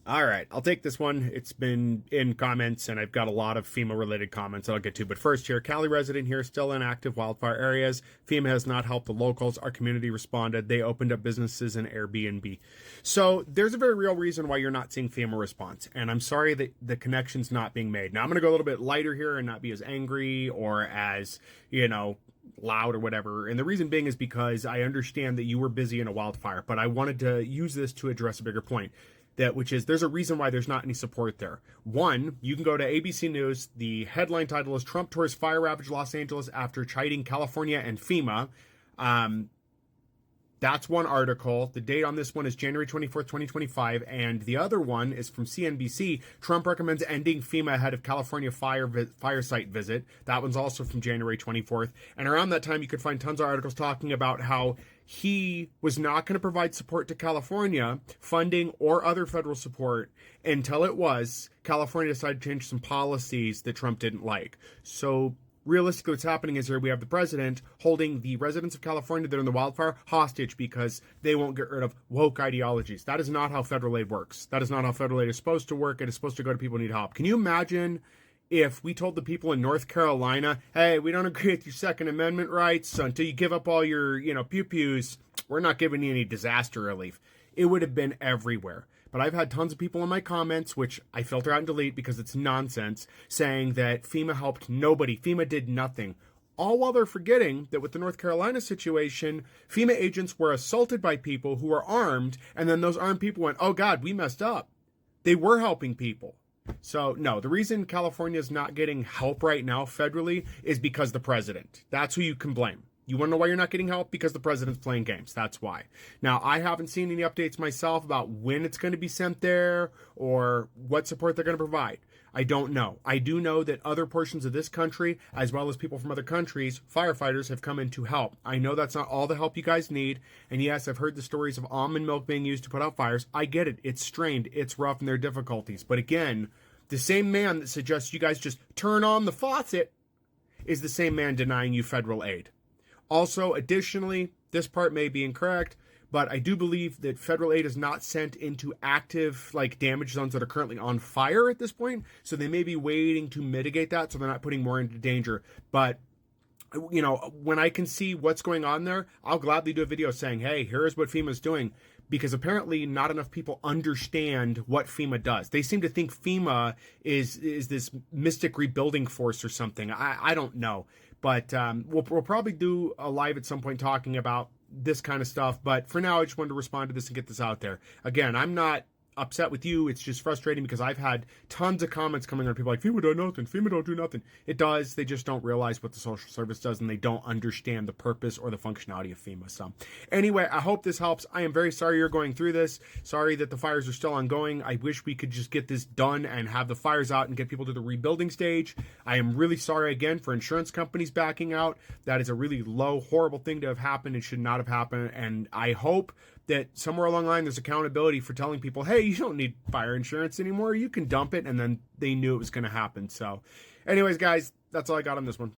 All right, I'll take this one. It's been in comments, and I've got a lot of FEMA-related comments that I'll get to. But first here, Cali resident here, still in active wildfire areas. FEMA has not helped the locals. Our community responded. They opened up businesses and Airbnb. So there's a very real reason why you're not seeing FEMA response, and I'm sorry that the connection's not being made. Now, I'm going to go a little bit lighter here and not be as angry or as, loud or whatever. And the reason being is because I understand that you were busy in a wildfire, but I wanted to use this to address a bigger point. Which is there's a reason why there's not any support there. One, you can go to ABC News. The headline title is Trump tours fire ravaged Los Angeles after chiding California and FEMA. That's one article. The date on this one is January 24th, 2025. And the other one is from CNBC. Trump recommends ending FEMA ahead of California fire site visit. That one's also from January 24th. And around that time, you could find tons of articles talking about how he was not going to provide support to California, funding or other federal support, until California decided to change some policies that Trump didn't like. So realistically, what's happening is here we have the president holding the residents of California that are in the wildfire hostage because they won't get rid of woke ideologies. That is not how federal aid works. That is not how federal aid is supposed to work. It is supposed to go to people who need help. Can you imagine if we told the people in North Carolina, hey, we don't agree with your Second Amendment rights until you give up all your, pew-pews, we're not giving you any disaster relief? It would have been everywhere. But I've had tons of people in my comments, which I filter out and delete because it's nonsense, saying that FEMA helped nobody. FEMA did nothing. All while they're forgetting that with the North Carolina situation, FEMA agents were assaulted by people who were armed, and then those armed people went, oh God, we messed up. They were helping people. So, no, the reason California is not getting help right now federally is because the president. That's who you can blame. You want to know why you're not getting help? Because the president's playing games. That's why. Now, I haven't seen any updates myself about when it's going to be sent there or what support they're going to provide. I don't know. I do know that other portions of this country, as well as people from other countries, firefighters have come in to help. I know that's not all the help you guys need. And yes, I've heard the stories of almond milk being used to put out fires. I get it. It's strained. It's rough and there are difficulties. But again, the same man that suggests you guys just turn on the faucet is the same man denying you federal aid. Also, additionally, this part may be incorrect, but I do believe that federal aid is not sent into active, damage zones that are currently on fire at this point. So they may be waiting to mitigate that so they're not putting more into danger. But, when I can see what's going on there, I'll gladly do a video saying, hey, here's what FEMA's doing. Because apparently not enough people understand what FEMA does. They seem to think FEMA is this mystic rebuilding force or something. I don't know. But we'll probably do a live at some point talking about this kind of stuff. But for now, I just wanted to respond to this and get this out there. Again, I'm not upset with you. It's just frustrating because I've had tons of comments coming on people like, FEMA does nothing, FEMA don't do nothing. It does. They just don't realize what the social service does, and they don't understand the purpose or the functionality of FEMA. So anyway, I hope this helps. I am very sorry you're going through this. Sorry that the fires are still ongoing. I wish we could just get this done and have the fires out and get people to the rebuilding stage. I am really sorry again for insurance companies backing out. That is a really low, horrible thing to have happened. It should not have happened. And I hope that somewhere along the line there's accountability for telling people, hey, you don't need fire insurance anymore. You can dump it. And then they knew it was going to happen. So anyways, guys, that's all I got on this one.